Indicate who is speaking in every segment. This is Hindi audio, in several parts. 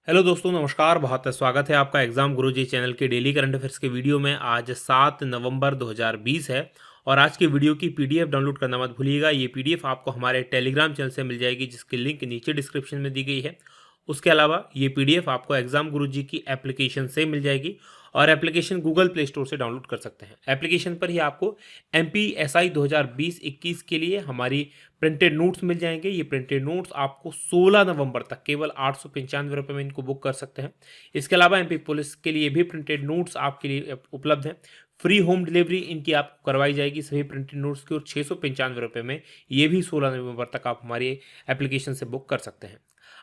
Speaker 1: हेलो दोस्तों, नमस्कार। बहुत स्वागत है आपका एग्जाम गुरुजी चैनल के डेली करंट अफेयर्स के वीडियो में। आज 7 नवंबर 2020 है और आज की वीडियो की पीडीएफ डाउनलोड करना मत भूलिएगा। ये पीडीएफ आपको हमारे टेलीग्राम चैनल से मिल जाएगी, जिसकी लिंक नीचे डिस्क्रिप्शन में दी गई है। उसके अलावा ये पीडीएफ आपको एग्जाम गुरुजी की एप्लीकेशन से मिल जाएगी और एप्लीकेशन गूगल प्ले स्टोर से डाउनलोड कर सकते हैं। एप्लीकेशन पर ही आपको एमपीएसआई 2020-21 के लिए हमारी प्रिंटेड नोट्स मिल जाएंगे। ये प्रिंटेड नोट्स आपको 16 नवंबर तक केवल 895 रुपये में इनको बुक कर सकते हैं। इसके अलावा एमपी पुलिस के लिए भी प्रिंटेड नोट्स आपके लिए उपलब्ध हैं। फ्री होम डिलीवरी इनकी आपको करवाई जाएगी सभी प्रिंटेड नोट्स की, और 695 रुपये में ये भी 16 नवंबर तक आप हमारी एप्लीकेशन से बुक कर सकते हैं।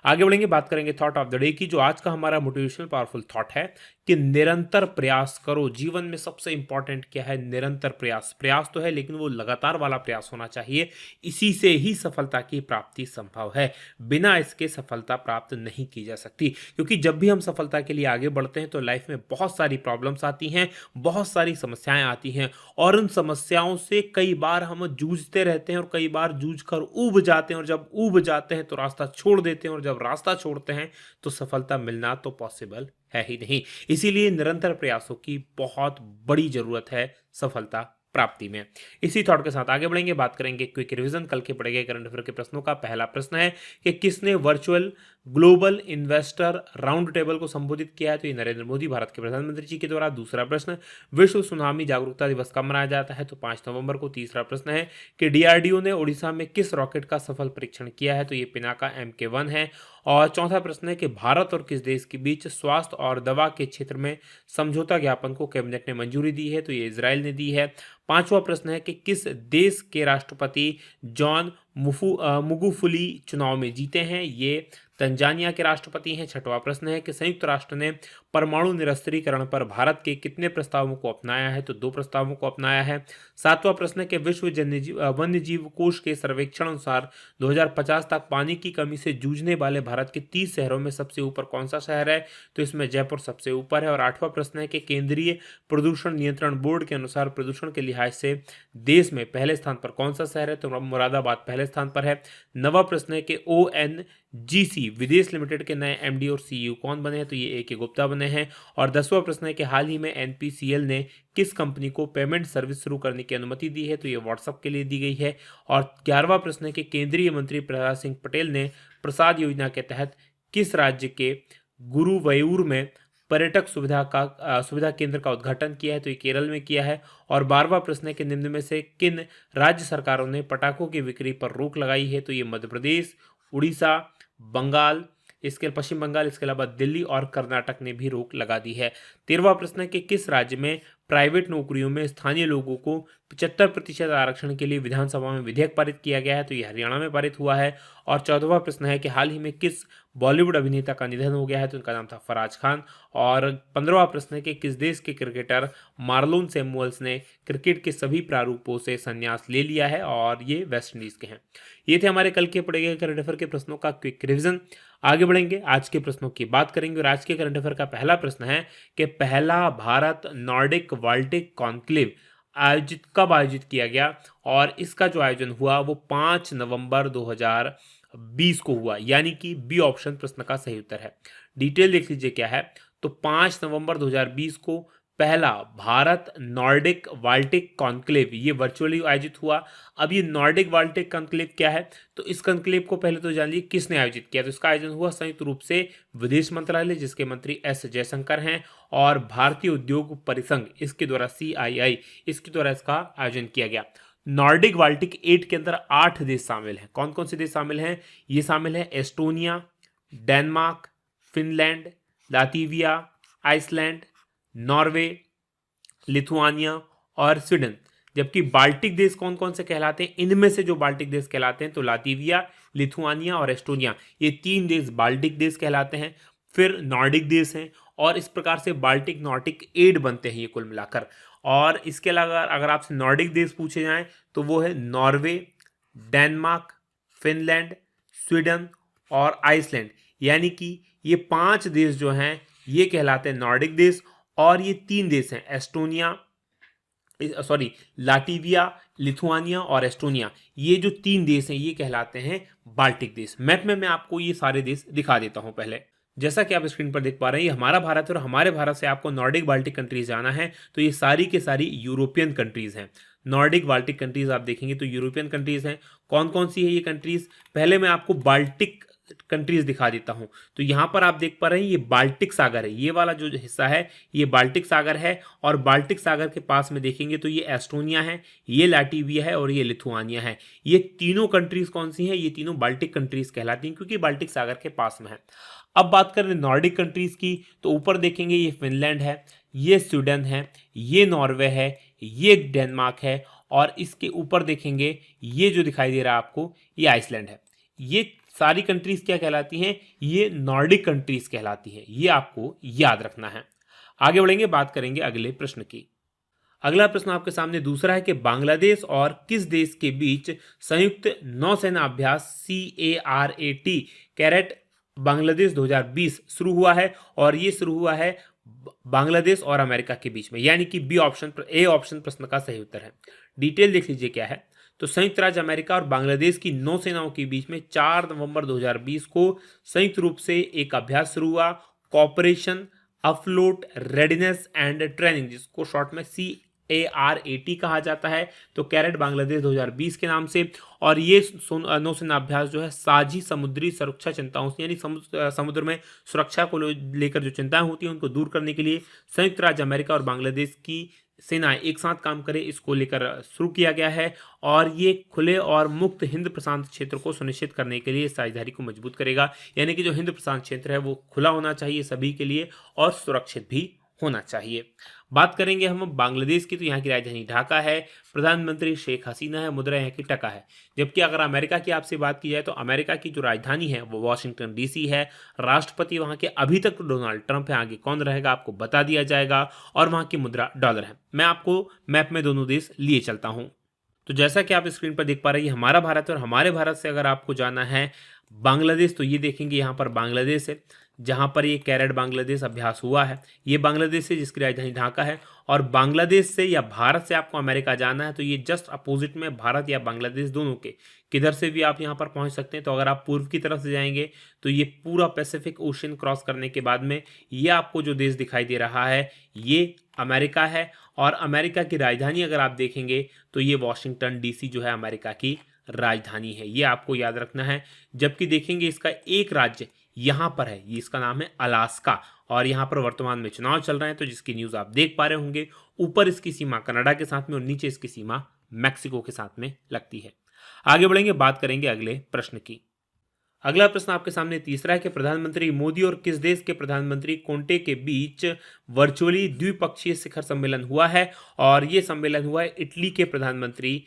Speaker 1: आगे बढ़ेंगे, बात करेंगे थॉट ऑफ द डे की। जो आज का हमारा मोटिवेशनल पावरफुल थॉट है कि निरंतर प्रयास करो। जीवन में सबसे इंपॉर्टेंट क्या है? निरंतर प्रयास। प्रयास तो है, लेकिन वो लगातार वाला प्रयास होना चाहिए। इसी से ही सफलता की प्राप्ति संभव है। बिना इसके सफलता प्राप्त नहीं की जा सकती, क्योंकि जब भी हम सफलता के लिए आगे बढ़ते हैं तो लाइफ में बहुत सारी प्रॉब्लम्स आती हैं, बहुत सारी समस्याएं आती हैं, और उन समस्याओं से कई बार हम जूझते रहते हैं और कई बार जूझ कर ऊब जाते हैं, और जब ऊब जाते हैं तो रास्ता छोड़ देते हैं, और जब रास्ता छोड़ते हैं तो सफलता मिलना तो पॉसिबल है ही नहीं। इसीलिए निरंतर प्रयासों की बहुत बड़ी जरूरत है सफलता प्राप्ति में। इसी थॉट के साथ आगे बढ़ेंगे, बात करेंगे क्विक रिवीजन कल के पढ़े गए करंट अफेयर के प्रश्नों का। पहला प्रश्न है कि किसने virtual global investor round table को संबोधित किया है? तो ये नरेंद्र मोदी, भारत के प्रधानमंत्री जी के द्वारा। दूसरा प्रश्न, विश्व सुनामी जागरूकता दिवस कब मनाया जाता है? तो 5 नवंबर को। तीसरा प्रश्न है कि डीआरडीओ ने ओडिशा में किस रॉकेट का सफल परीक्षण किया है? तो ये पिनाका MK1 है। और चौथा प्रश्न है कि भारत और किस देश के बीच स्वास्थ्य और दवा के क्षेत्र में समझौता ज्ञापन को कैबिनेट ने मंजूरी दी है? तो ये इजराइल ने दी है। पांचवा प्रश्न है कि किस देश के राष्ट्रपति जॉन मुगुफुली चुनाव में जीते हैं? ये तंजानिया के राष्ट्रपति हैं। छठवां प्रश्न है कि संयुक्त राष्ट्र ने परमाणु निरस्त्रीकरण पर भारत के कितने प्रस्तावों को अपनाया है? तो 2 प्रस्तावों को अपनाया है। सातवां प्रश्न है कि विश्व वन्य जीव कोष के सर्वेक्षण अनुसार 2050 तक पानी की कमी से जूझने वाले भारत के 30 शहरों में सबसे ऊपर कौन सा शहर है? तो इसमें जयपुर सबसे ऊपर है। और आठवां प्रश्न है कि केंद्रीय प्रदूषण नियंत्रण बोर्ड के अनुसार प्रदूषण के लिहाज से देश में पहले स्थान पर कौन सा शहर है? तो मुरादाबाद पहले स्थान पर है। नवा प्रश्न है कि ONGC विदेश लिमिटेड के नए MD और CEO कौन बने हैं? तो ये AK गुप्ता बने हैं। और 10वां प्रश्न है कि हाल ही में NPCL ने किस कंपनी को पेमेंट सर्विस शुरू करने की अनुमति दी है? तो ये व्हाट्सएप के लिए दी गई है। और 11वां प्रश्न है कि केंद्रीय मंत्री प्रहलाद सिंह पटेल ने प्रसाद योजना के तहत किस राज्य के गुरुवायूर में पर्यटक सुविधा केंद्र का उद्घाटन किया है? तो ये केरल में किया है। और 12वां प्रश्न है कि निम्न में से किन राज्य सरकारों ने पटाखों की बिक्री पर रोक लगाई है? तो ये मध्य प्रदेश, उड़ीसा, बंगाल, इसके पश्चिम बंगाल, इसके अलावा दिल्ली और कर्नाटक ने भी रोक लगा दी है। 13वां प्रश्न है कि किस राज्य में प्राइवेट नौकरियों में स्थानीय लोगों को 75% आरक्षण के लिए विधानसभा में विधेयक पारित किया गया है? तो ये हरियाणा में पारित हुआ है। और 14वां प्रश्न है कि हाल ही में किस बॉलीवुड अभिनेता का निधन हो गया है? तो उनका नाम था फराज खान। और 15वां प्रश्न है कि किस देश के क्रिकेटर मार्लोन सैमुअल्स ने क्रिकेट के सभी प्रारूपों से संन्यास ले लिया है? और ये वेस्ट इंडीज के हैं। ये थे हमारे कल के पढ़े गए करंट अफेयर के प्रश्नों का क्विक रिवीजन। आगे बढ़ेंगे, आज के प्रश्नों की बात करेंगे। और आज के करंट अफेयर का पहला प्रश्न है कि पहला भारत नॉर्डिक बाल्टिक कॉन्क्लेव कब आयोजित किया गया? और इसका जो आयोजन हुआ वो 5 नवंबर 2020 को हुआ, यानी कि बी ऑप्शन प्रश्न का सही उत्तर है। डिटेल देख लीजिए क्या है। तो 5 नवंबर 2020 को पहला भारत नॉर्डिक बाल्टिक कॉन्क्लेव ये वर्चुअली आयोजित हुआ। अब ये नॉर्डिक बाल्टिक कॉन्क्लेव क्या है? तो इस कॉन्क्लेव को पहले तो जान लीजिए किसने आयोजित किया। तो इसका आयोजन हुआ संयुक्त रूप से विदेश मंत्रालय, जिसके मंत्री S जयशंकर हैं, और भारतीय उद्योग परिसंघ इसके द्वारा CII इसके द्वारा इसका आयोजन किया गया। नॉर्डिक बाल्टिक 8 के अंदर 8 देश शामिल हैं। कौन कौन से देश शामिल हैं? ये शामिल है Estonia, Denmark, Finland, Latvia, Iceland, Norway, Lithuania और स्वीडन। जबकि बाल्टिक देश कौन कौन से कहलाते हैं? इनमें से जो बाल्टिक देश कहलाते हैं तो लातविया, लिथुआनिया और एस्टोनिया, ये 3 देश बाल्टिक देश कहलाते हैं। फिर नॉर्डिक देश हैं, और इस प्रकार से बाल्टिक नॉर्डिक 8 बनते हैं ये कुल मिलाकर। और इसके अलावा अगर आपसे नॉर्डिक देश पूछे जाएं तो वो है नॉर्वे, डेनमार्क, फिनलैंड, स्वीडन और आइसलैंड। यानी कि ये 5 देश जो हैं ये कहलाते हैं नॉर्डिक देश। और ये 3 देश हैं लातविया, लिथुआनिया और एस्टोनिया, ये जो 3 देश हैं ये कहलाते हैं बाल्टिक देश। मैप में मैं आपको ये सारे देश दिखा देता हूं पहले। जैसा कि आप स्क्रीन पर देख पा रहे हैं, ये हमारा भारत है और हमारे भारत से आपको नॉर्डिक बाल्टिक कंट्रीज जाना है तो ये सारी के सारी यूरोपियन कंट्रीज हैं। नॉर्डिक बाल्टिक कंट्रीज आप देखेंगे तो यूरोपियन कंट्रीज हैं। कौन कौन सी है ये कंट्रीज, पहले मैं आपको बाल्टिक कंट्रीज दिखा देता हूं। तो यहां पर आप देख पा रहे हैं ये बाल्टिक सागर है, ये वाला जो हिस्सा है ये बाल्टिक सागर है। और बाल्टिक सागर के पास में देखेंगे तो ये एस्टोनिया है, ये लाटविया है और ये लिथुआनिया है। ये तीनों कंट्रीज कौन सी हैं, ये तीनों बाल्टिक कंट्रीज कहलाती हैं क्योंकि बाल्टिक सागर के पास में है। अब बात करें नॉर्डिक कंट्रीज की तो ऊपर देखेंगे ये फिनलैंड है, ये स्वीडन है, ये नॉर्वे है, ये डेनमार्क है और इसके ऊपर देखेंगे ये जो दिखाई दे रहा है आपको ये आइसलैंड है। ये सारी कंट्रीज क्या कहलाती हैं, ये नॉर्डिक कंट्रीज कहलाती हैं, ये आपको याद रखना है। आगे बढ़ेंगे, बात करेंगे अगले प्रश्न की। अगला प्रश्न आपके सामने दूसरा है कि बांग्लादेश और किस देश के बीच संयुक्त नौसेना अभ्यास CARAT कैरेट बांग्लादेश 2020 शुरू हुआ है और ये शुरू हुआ है बांग्लादेश और अमेरिका के बीच में, यानी कि ए ऑप्शन प्रश्न का सही उत्तर है। डिटेल देख लीजिए क्या है। तो संयुक्त राज्य अमेरिका और बांग्लादेश की नौसेनाओं के बीच में 4 नवंबर 2020 को संयुक्त रूप से एक अभ्यास शुरू हुआ, cooperation afloat readiness and training, जिसको शॉर्ट में CARAT कहा जाता है। तो कैरेट बांग्लादेश 2020 के नाम से। और ये नौसेना अभ्यास जो है साझी समुद्री सुरक्षा चिंताओं से, यानी समुद्र में सुरक्षा को लेकर जो चिंताएं होती हैं उनको दूर करने के लिए संयुक्त राज्य अमेरिका और बांग्लादेश की सेनाएं एक साथ काम करें, इसको लेकर शुरू किया गया है। और ये खुले और मुक्त हिंद प्रशांत क्षेत्र को सुनिश्चित करने के लिए साझेदारी को मजबूत करेगा, यानी कि जो हिंद प्रशांत क्षेत्र है वो खुला होना चाहिए सभी के लिए और सुरक्षित भी होना चाहिए। बात करेंगे हम बांग्लादेश की, तो यहाँ की राजधानी ढाका है, प्रधानमंत्री शेख हसीना है, मुद्रा यहाँ की टका है। जबकि अगर अमेरिका की आपसे बात की जाए तो अमेरिका की जो राजधानी है वो वॉशिंगटन DC है, राष्ट्रपति वहाँ के अभी तक डोनाल्ड ट्रंप है, आगे कौन रहेगा आपको बता दिया जाएगा, और वहाँ की मुद्रा डॉलर है। मैं आपको मैप में दोनों देश लिए चलता हूँ। तो जैसा कि आप स्क्रीन पर देख पा रहे हैं हमारा भारत है और हमारे भारत से अगर आपको जाना है बांग्लादेश तो ये देखेंगे यहाँ पर बांग्लादेश है, जहाँ पर ये कैरेट बांग्लादेश अभ्यास हुआ है। ये बांग्लादेश है जिसकी राजधानी ढाका है। और बांग्लादेश से या भारत से आपको अमेरिका जाना है तो ये जस्ट अपोजिट में भारत या बांग्लादेश दोनों के किधर से भी आप यहाँ पर पहुँच सकते हैं। तो अगर आप पूर्व की तरफ से जाएंगे तो ये पूरा पैसिफिक ओशन क्रॉस करने के बाद में ये आपको जो देश दिखाई दे रहा है ये अमेरिका है। और अमेरिका की राजधानी अगर आप देखेंगे तो ये वॉशिंगटन DC जो है अमेरिका की राजधानी है, ये आपको याद रखना है। जबकि देखेंगे इसका एक राज्य यहाँ पर है, ये इसका नाम है अलास्का, और यहाँ पर वर्तमान में चुनाव चल रहे हैं तो जिसकी न्यूज़ आप देख पा रहे होंगे। ऊपर इसकी सीमा कनाडा के साथ में और नीचे इसकी सीमा मैक्सिको के साथ में लगती है। आगे बढ़ेंगे, बात करेंगे अगले प्रश्न की। अगला प्रश्न आपके सामने तीसरा है कि प्रधानमंत्री मोदी और किस देश के प्रधानमंत्री कोंटे के बीच वर्चुअली द्विपक्षीय शिखर सम्मेलन हुआ है। और ये सम्मेलन हुआ है इटली के प्रधानमंत्री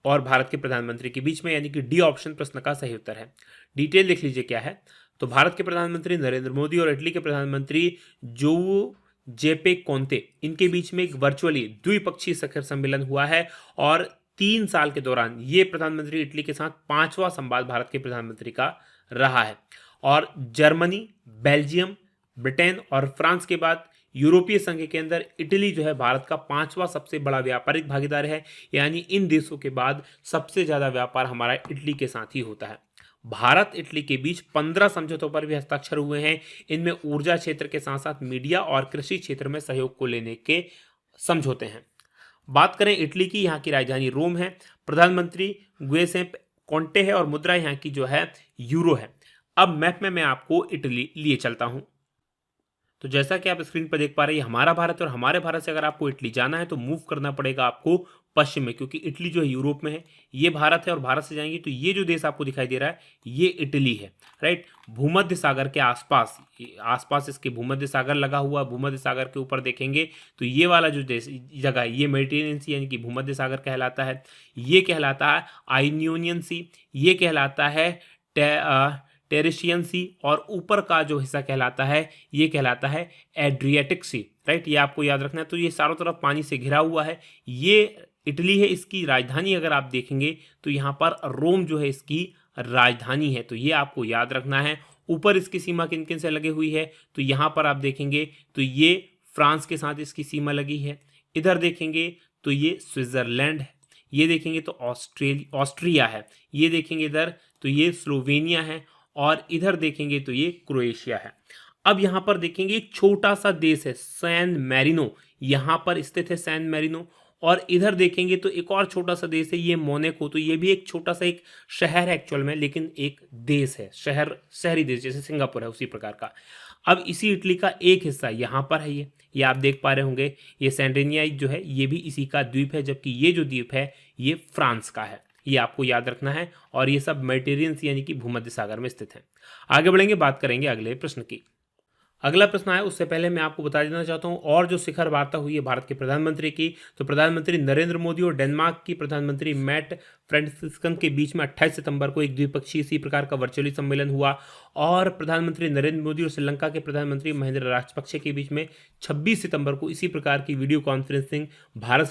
Speaker 1: और भारत के प्रधानमंत्री के बीच में, यानी कि डी ऑप्शन प्रश्न का सही उत्तर है। डिटेल देख लीजिए क्या है। तो भारत के प्रधानमंत्री नरेंद्र मोदी और इटली के प्रधानमंत्री जोजेपे कोंते, इनके बीच में एक वर्चुअली द्विपक्षीय शिखर सम्मेलन हुआ है। और 3 साल के दौरान ये प्रधानमंत्री इटली के साथ 5वां संवाद भारत के प्रधानमंत्री का रहा है। और जर्मनी, बेल्जियम, ब्रिटेन और फ्रांस के बाद यूरोपीय संघ के अंदर इटली जो है भारत का 5वां सबसे बड़ा व्यापारिक भागीदार है, यानी इन देशों के बाद सबसे ज्यादा व्यापार हमारा इटली के साथ ही होता है। भारत इटली के बीच 15 समझौतों पर भी हस्ताक्षर हुए हैं। इनमें ऊर्जा क्षेत्र के साथ साथ मीडिया और कृषि क्षेत्र में सहयोग को लेने के समझौते हैं। बात करें इटली की, यहाँ की राजधानी रोम है, प्रधानमंत्री गुसेप कोंटे है और मुद्रा यहाँ की जो है यूरो है। अब मैप में मैं आपको इटली लिए चलता हूँ। तो जैसा कि आप स्क्रीन पर देख पा रहे हैं हमारा भारत और हमारे भारत से अगर आपको इटली जाना है तो मूव करना पड़ेगा आपको पश्चिम में, क्योंकि इटली जो है यूरोप में है, ये भारत है। और भारत से जाएंगे तो ये जो देश आपको दिखाई दे रहा है ये इटली है, राइट। भूमध्य सागर के आसपास आसपास इसके भूमध्य सागर लगा हुआ। भूमध्य सागर के ऊपर देखेंगे तो ये वाला जो देश जगह है ये मेडिटेरियन सी यानी कि भूमध्य सागर कहलाता है। ये कहलाता है आइनियन सी, ये कहलाता है टेरेशियन सी, और ऊपर का जो हिस्सा कहलाता है ये कहलाता है एड्रियाटिक सी, राइट। ये आपको याद रखना है। तो ये चारों तरफ पानी से घिरा हुआ है, ये इटली है। इसकी राजधानी अगर आप देखेंगे तो यहाँ पर रोम जो है इसकी राजधानी है, तो ये आपको याद रखना है। ऊपर इसकी सीमा किन किन से लगी हुई है तो यहाँ पर आप देखेंगे तो ये फ्रांस के साथ इसकी सीमा लगी है। इधर देखेंगे तो ये स्विट्जरलैंड है, ये देखेंगे तो ऑस्ट्रिया है, ये देखेंगे इधर तो ये स्लोवेनिया है, और इधर देखेंगे तो ये क्रोएशिया है। अब यहाँ पर देखेंगे एक छोटा सा देश है सैन मैरिनो, यहाँ पर स्थित है सैन मैरिनो। और इधर देखेंगे तो एक और छोटा सा देश है ये मोनाको, तो ये भी एक छोटा सा एक शहर है एक्चुअल में, लेकिन एक देश है, शहर शहरी देश जैसे सिंगापुर है उसी प्रकार का। अब इसी इटली का एक हिस्सा यहाँ पर है, ये आप देख पा रहे होंगे, ये सेंटेनिया जो है ये भी इसी का द्वीप है, जबकि ये जो द्वीप है ये फ्रांस का है, ये आपको याद रखना है। और ये सब मेडिटेरियन यानी कि भूमध्य सागर में स्थित है। आगे बढ़ेंगे, बात करेंगे अगले प्रश्न की। अगला प्रश्न आया, उससे पहले मैं आपको बता देना चाहता हूं और जो शिखर वार्ता हुई है भारत के प्रधानमंत्री की, तो प्रधानमंत्री नरेंद्र मोदी और डेनमार्क की प्रधानमंत्री मैट फ्रेडरिक्सन के बीच में 28 सितंबर को एक द्विपक्षीय इसी प्रकार का वर्चुअली सम्मेलन हुआ। और प्रधानमंत्री नरेंद्र मोदी और श्रीलंका के प्रधानमंत्री महिंद्र राजपक्षे के बीच में 26 सितंबर को इसी प्रकार की वीडियो कॉन्फ्रेंसिंग भारत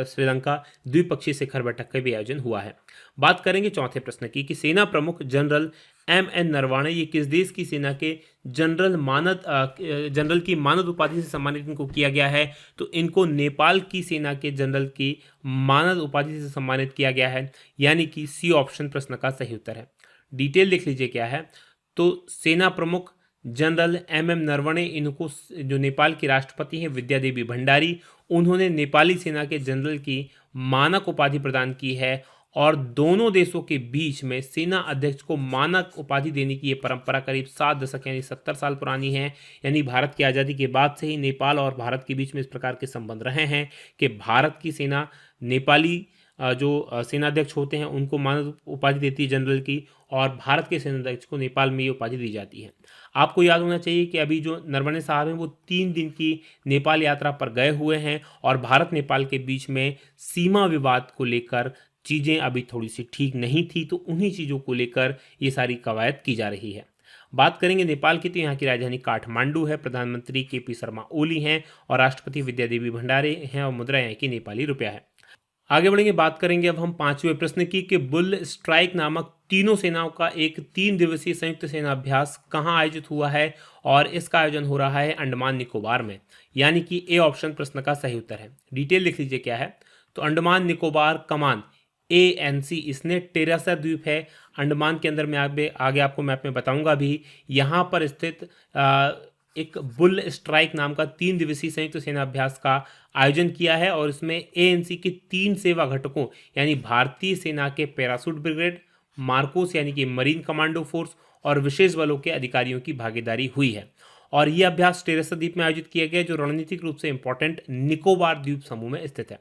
Speaker 1: श्रीलंका द्विपक्षीय शिखर बैठक का भी आयोजन हुआ है। बात करेंगे चौथे प्रश्न की कि सेना प्रमुख जनरल एम.एन. नरवणे ये किस देश की सेना के जनरल की मानद उपाधि से सम्मानित इनको किया गया है, तो इनको नेपाल की सेना के जनरल की मानद उपाधि से सम्मानित किया गया है, यानी कि सी ऑप्शन प्रश्न का सही उत्तर है। डिटेल देख लीजिए क्या है, तो सेना प्रमुख जनरल एम.एम. नरवणे, इनको जो नेपाल के राष्ट्रपति हैं विद्या देवी भंडारी, उन्होंने नेपाली सेना के जनरल की मानक उपाधि प्रदान की है। और दोनों देशों के बीच में सेना अध्यक्ष को मानक उपाधि देने की ये परंपरा करीब 7 दशक यानी 70 साल पुरानी है। यानी भारत की आज़ादी के बाद से ही नेपाल और भारत के बीच में इस प्रकार के संबंध रहे हैं कि भारत की सेना नेपाली जो सेनाध्यक्ष होते हैं उनको मानद उपाधि देती है जनरल की, और भारत के सेनाध्यक्ष को नेपाल में ये उपाधि दी जाती है। आपको याद होना चाहिए कि अभी जो नरवणे साहब हैं वो 3 दिन की नेपाल यात्रा पर गए हुए हैं, और भारत नेपाल के बीच में सीमा विवाद को लेकर चीज़ें अभी थोड़ी सी ठीक नहीं थी, तो उन्हीं चीज़ों को लेकर ये सारी कवायद की जा रही है। बात करेंगे नेपाल की, तो यहाँ की राजधानी काठमांडू है, प्रधानमंत्री के.पी. शर्मा ओली हैं और राष्ट्रपति विद्या देवी भंडारी हैं, और मुद्रा यहाँ की नेपाली रुपया है। आगे बढ़ेंगे, बात करेंगे अब हम 5वें प्रश्न की कि बुल स्ट्राइक नामक तीनों सेनाओं का एक 3 दिवसीय संयुक्त सेना अभ्यास कहाँ आयोजित हुआ है, और इसका आयोजन हो रहा है अंडमान निकोबार में, यानी कि ए ऑप्शन प्रश्न का सही उत्तर है। डिटेल लिख लीजिए क्या है, तो अंडमान निकोबार कमान ANC, इसने टेरासा द्वीप है अंडमान के अंदर में, आगे आपको मैप में बताऊंगा भी, यहाँ पर स्थित एक बुल स्ट्राइक नाम का 3 दिवसीय संयुक्त सेना अभ्यास का आयोजन किया है। और इसमें ANC के 3 सेवा घटकों यानी भारतीय सेना के पैरासूट ब्रिगेड, मार्कोस यानी कि मरीन कमांडो फोर्स और विशेष बलों के अधिकारियों की भागीदारी हुई है। और यह अभ्यास टेरासा द्वीप में आयोजित किया गया, जो रणनीतिक रूप से इंपॉर्टेंट निकोबार द्वीप समूह में स्थित है।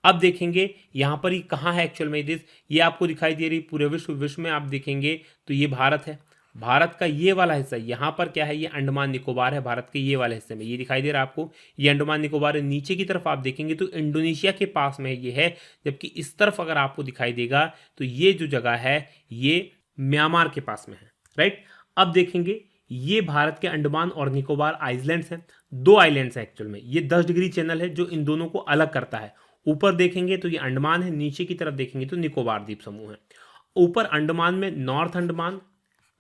Speaker 1: अब देखेंगे यहाँ पर ही कहाँ है एक्चुअल में देश, ये आपको दिखाई दे रही पूरे विश्व में आप देखेंगे तो ये भारत है, भारत का ये वाला हिस्सा यहाँ पर क्या है, ये अंडमान निकोबार है, भारत के ये वाले हिस्से में ये दिखाई दे रहा है आपको, ये अंडमान निकोबार है। नीचे की तरफ आप देखेंगे तो इंडोनेशिया के पास में ये है, जबकि इस तरफ अगर आपको दिखाई देगा तो ये जो जगह है ये म्यांमार के पास में है, राइट। अब देखेंगे ये भारत के अंडमान और निकोबार आइलैंड्स हैं, 2 आइलैंड्स हैं एक्चुअल में, ये 10 डिग्री चैनल है जो इन दोनों को अलग करता है। ऊपर देखेंगे तो ये अंडमान है, नीचे की तरफ देखेंगे तो निकोबार द्वीप समूह है। ऊपर अंडमान में north Andaman,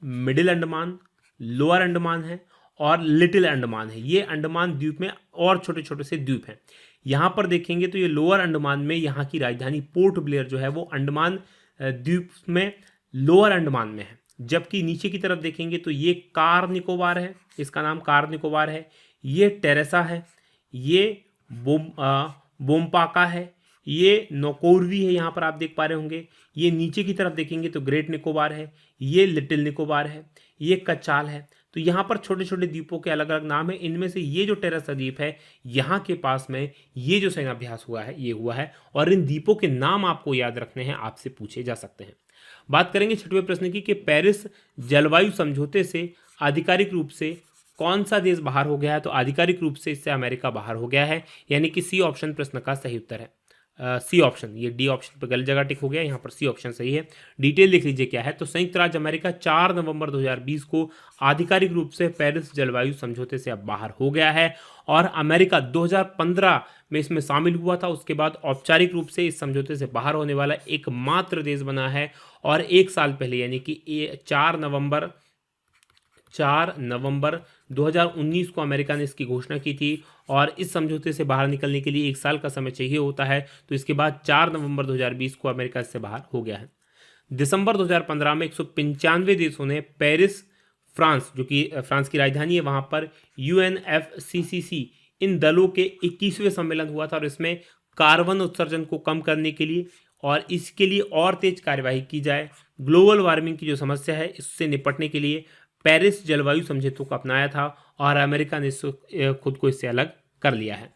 Speaker 1: middle Andaman, lower Andaman है और लिटिल अंडमान है। ये अंडमान द्वीप में और छोटे छोटे से द्वीप हैं। यहाँ पर देखेंगे तो ये लोअर अंडमान में यहाँ की राजधानी पोर्ट ब्लेयर जो है वो अंडमान द्वीप में लोअर अंडमान में है, जबकि नीचे की तरफ देखेंगे तो ये कार निकोबार है, इसका नाम कार निकोबार है, ये टेरेसा है, ये बोमपाका है, ये नौकोरवी है, यहाँ पर आप देख पा रहे होंगे। ये नीचे की तरफ देखेंगे तो ग्रेट निकोबार है, ये लिटिल निकोबार है, ये कचाल है। तो यहाँ पर छोटे छोटे द्वीपों के अलग अलग नाम है। इनमें से ये जो टेरेसा द्वीप है यहाँ के पास में ये जो सेनाभ्यास हुआ है ये हुआ है, और इन द्वीपों के नाम आपको याद रखने हैं, आपसे पूछे जा सकते हैं। बात करेंगे 6वें प्रश्न की कि पेरिस जलवायु समझौते से आधिकारिक रूप से कौन सा देश बाहर हो गया है, तो आधिकारिक रूप से इससे अमेरिका बाहर हो गया है, यानी कि सी ऑप्शन प्रश्न का सही उत्तर है। सी ऑप्शन, ये डी ऑप्शन पर गलत जगह टिक हो गया, यहाँ पर सी ऑप्शन सही है। डिटेल लिख लीजिए क्या है, तो संयुक्त राज्य अमेरिका 4 नवंबर 2020 को आधिकारिक रूप से पेरिस जलवायु समझौते से अब बाहर हो गया है, और अमेरिका 2015 में इसमें शामिल हुआ था। उसके बाद औपचारिक रूप से इस समझौते से बाहर होने वाला एकमात्र देश बना है, और 1 साल पहले यानी कि 4 नवंबर 2019 को अमेरिका ने इसकी घोषणा की थी, और इस समझौते से बाहर निकलने के लिए 1 साल का समय चाहिए होता है। तो इसके बाद 4 नवंबर 2020 को अमेरिका इससे बाहर हो गया है। दिसंबर 2015 में 195 देशों ने पेरिस फ्रांस, जो कि फ्रांस की राजधानी है, वहां पर UNFCCC इन दलों के 21वें सम्मेलन हुआ था और इसमें कार्बन उत्सर्जन को कम करने के लिए और इसके लिए और तेज कार्यवाही की जाए, ग्लोबल वार्मिंग की जो समस्या है इससे निपटने के लिए पेरिस जलवायु समझौते को अपनाया था और अमेरिका ने खुद को इससे अलग कर लिया है।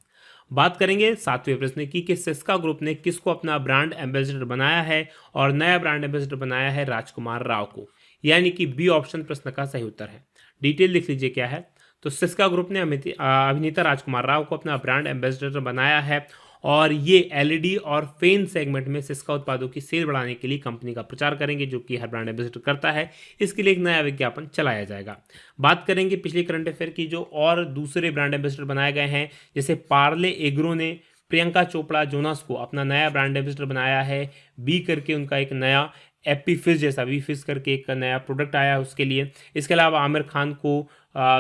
Speaker 1: बात करेंगे 7वें प्रश्न की कि सिस्का ग्रुप ने किसको अपना ब्रांड एम्बेसडर बनाया है, और नया ब्रांड एम्बेसडर बनाया है राजकुमार राव को, यानी कि बी ऑप्शन प्रश्न का सही उत्तर है। डिटेल लिख लीजिए क्या है। तो सिस्का ग्रुप ने अभिनेता राजकुमार राव को अपना ब्रांड एम्बेसडर बनाया है और ये एलईडी और फेन सेगमेंट में सिस्का उत्पादों की सेल बढ़ाने के लिए कंपनी का प्रचार करेंगे, जो कि हर ब्रांड एम्बेसडर करता है। इसके लिए एक नया विज्ञापन चलाया जाएगा। बात करेंगे पिछले करंट अफेयर की, जो और दूसरे ब्रांड एम्बेसडर बनाए गए हैं, जैसे पार्ले एग्रो ने प्रियंका चोपड़ा जोनास को अपना नया ब्रांड एम्बेसडर बनाया है। बी करके उनका एक नया एपी फिज जैसा वी फिज करके एक नया प्रोडक्ट आया है उसके लिए। इसके अलावा आमिर खान को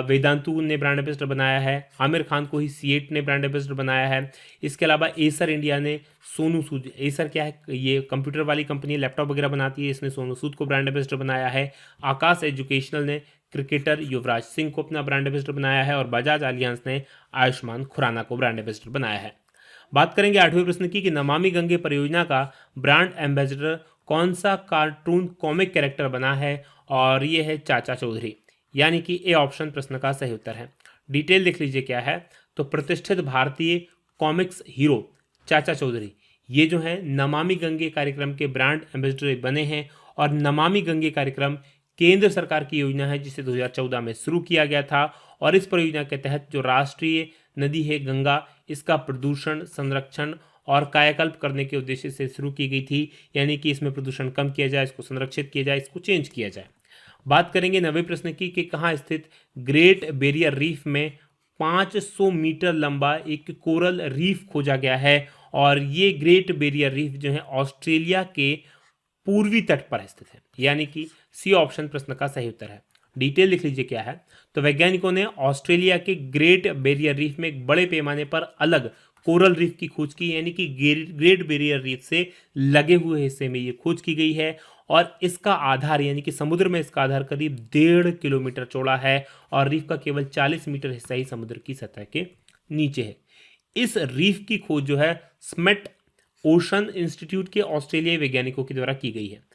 Speaker 1: वेदांतु ने ब्रांड एम्बेसडर बनाया है। आमिर खान को ही सीएट ने ब्रांड एम्बेसडर बनाया है। इसके अलावा एसर इंडिया ने सोनू सूद, एसर क्या है, ये कंप्यूटर वाली कंपनी है, लैपटॉप वगैरह बनाती है, इसने सोनू सूद को ब्रांड एम्बेसडर बनाया है। आकाश एजुकेशनल ने क्रिकेटर युवराज सिंह को अपना ब्रांड एम्बेसडर बनाया है और बजाज अलियांस ने आयुष्मान खुराना को ब्रांड एम्बेसडर बनाया है। बात करेंगे 8वें प्रश्न की कि नमामि गंगे परियोजना का ब्रांड एम्बेसडर कौन सा कार्टून कॉमिक कैरेक्टर बना है, और ये है चाचा चौधरी, यानी कि ए ऑप्शन प्रश्न का सही उत्तर है। डिटेल लिख लीजिए क्या है। तो प्रतिष्ठित भारतीय कॉमिक्स हीरो चाचा चौधरी, ये जो है नमामि गंगे कार्यक्रम के ब्रांड एम्बेसडर बने हैं और नमामि गंगे कार्यक्रम केंद्र सरकार की योजना है जिसे 2014 में शुरू किया गया था और इस परियोजना के तहत जो राष्ट्रीय नदी है गंगा, इसका प्रदूषण, संरक्षण और कायाकल्प करने के उद्देश्य से शुरू की गई थी, यानी कि इसमें प्रदूषण कम किया जाए, इसको संरक्षित किया जाए, इसको चेंज किया जाए। बात करेंगे 9वें प्रश्न की कि कहाँ स्थित ग्रेट बैरियर रीफ में 500 मीटर लंबा एक कोरल रीफ खोजा गया है, और ये ग्रेट बैरियर रीफ जो है ऑस्ट्रेलिया के पूर्वी तट पर स्थित है, यानी कि सी ऑप्शन प्रश्न का सही उत्तर है। डिटेल लिख लीजिए क्या है। तो वैज्ञानिकों ने ऑस्ट्रेलिया के ग्रेट बैरियर रीफ में एक बड़े पैमाने पर अलग कोरल रीफ की खोज की, यानी कि ग्रेट बैरियर रीफ से लगे हुए हिस्से में ये खोज की गई है और इसका आधार, यानी कि समुद्र में इसका आधार करीब 1.5 किलोमीटर चौड़ा है और रीफ का केवल 40 मीटर हिस्सा ही समुद्र की सतह के नीचे है। इस रीफ की खोज जो है स्मेट ओशन इंस्टीट्यूट के ऑस्ट्रेलियाई वैज्ञानिकों के द्वारा की गई है।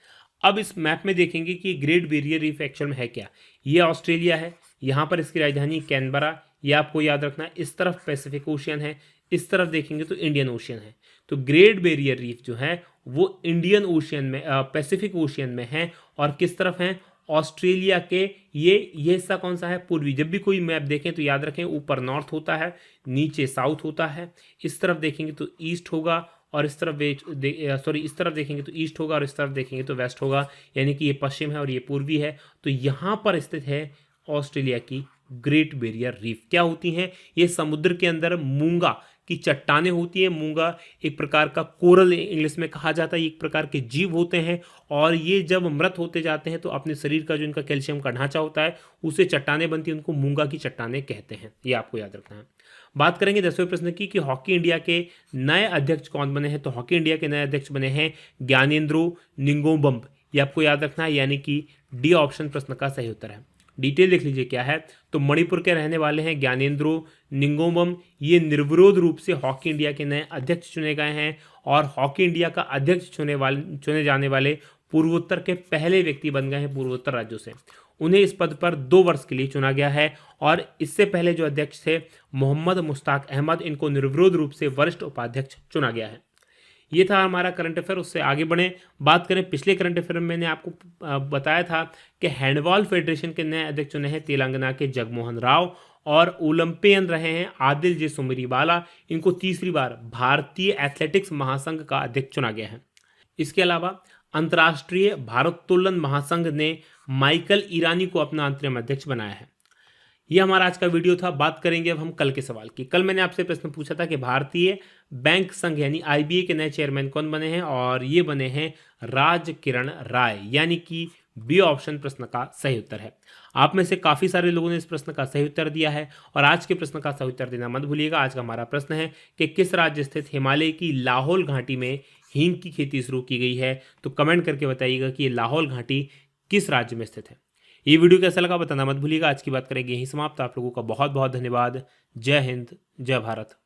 Speaker 1: अब इस मैप में देखेंगे कि ग्रेट बैरियर रीफ एक्चुअल में है क्या। ये ऑस्ट्रेलिया है, यहाँ पर इसकी राजधानी कैनबरा, ये आपको याद रखना है। इस तरफ पैसिफिक ओशियन है, इस तरफ देखेंगे तो इंडियन ओशियन है। तो ग्रेट बैरियर रीफ जो है वो इंडियन ओशियन में, पैसिफिक ओशियन में है और किस तरफ है, ऑस्ट्रेलिया के ये हिस्सा कौन सा है, पूर्वी। जब भी कोई मैप देखें तो याद रखें ऊपर नॉर्थ होता है, नीचे साउथ होता है। इस तरफ देखेंगे तो ईस्ट होगा और इस तरफ इस तरफ देखेंगे तो ईस्ट होगा और इस तरफ देखेंगे तो वेस्ट होगा, यानी कि ये पश्चिम है और ये पूर्वी है। तो यहाँ पर स्थित है ऑस्ट्रेलिया की ग्रेट बैरियर रीफ। क्या होती हैं ये, समुद्र के अंदर मूंगा की चट्टानें होती है। मूंगा एक प्रकार का कोरल इंग्लिश में कहा जाता है, एक प्रकार के जीव होते हैं और ये जब मृत होते जाते हैं तो अपने शरीर का जो इनका कैल्शियम का ढांचा होता है उससे चट्टानें बनती हैं, उनको मूंगा की चट्टानें कहते हैं। ये आपको याद रखना है। बात करेंगे 10वें प्रश्न की कि हॉकी इंडिया के नए अध्यक्ष कौन बने हैं। तो हॉकी इंडिया के नए अध्यक्ष बने हैं ज्ञानेंद्रो निंगोम्बम, ये आपको याद रखना है, यानी कि डी ऑप्शन प्रश्न का सही उत्तर है। डिटेल लिख लीजिए क्या है। तो मणिपुर के रहने वाले हैं ज्ञानेंद्रो निंगोम्बम, ये निर्विरोध रूप से हॉकी इंडिया के नए अध्यक्ष चुने गए हैं और हॉकी इंडिया का अध्यक्ष चुने जाने वाले पूर्वोत्तर के पहले व्यक्ति बन गए हैं पूर्वोत्तर राज्यों से। उन्हें इस पद पर 2 वर्ष के लिए चुना गया है और इससे पहले जो अध्यक्ष थे मोहम्मद मुश्ताक अहमद, इनको निर्विरोध रूप से वरिष्ठ उपाध्यक्ष चुना गया है। ये था हमारा करंट अफेयर। उससे आगे बढ़ें, बात करें पिछले करंट अफेयर में मैंने आपको बताया था कि हैंडबॉल फेडरेशन के नए अध्यक्ष चुने हैं तेलंगाना के जगमोहन राव और ओलंपियन रहे हैं आदिल जे सुमेरीवाला, इनको तीसरी बार भारतीय एथलेटिक्स महासंघ का अध्यक्ष चुना गया है। इसके अलावा अंतर्राष्ट्रीय भारोत्तोलन महासंघ ने माइकल ईरानी को अपना अंतरिम अध्यक्ष बनाया है। यह हमारा आज का वीडियो था। बात करेंगे अब हम कल के सवाल की। कल मैंने आपसे प्रश्न पूछा था कि भारतीय बैंक संघ यानी आईबीए के नए चेयरमैन कौन बने हैं, और ये बने हैं राज किरण राय, यानी कि बी ऑप्शन प्रश्न का सही उत्तर है। आप में से काफ़ी सारे लोगों ने इस प्रश्न का सही उत्तर दिया है और आज के प्रश्न का सही उत्तर देना मत भूलिएगा। आज का हमारा प्रश्न है कि किस राज्य स्थित हिमालय की लाहौल घाटी में हींग की खेती शुरू की गई है, तो कमेंट करके बताइएगा कि ये लाहौल घाटी किस राज्य में स्थित है। ये वीडियो कैसा लगा बताना मत भूलिएगा। आज की बात करेंगे यहीं समाप्त। आप लोगों का बहुत बहुत धन्यवाद। जय हिंद, जय भारत।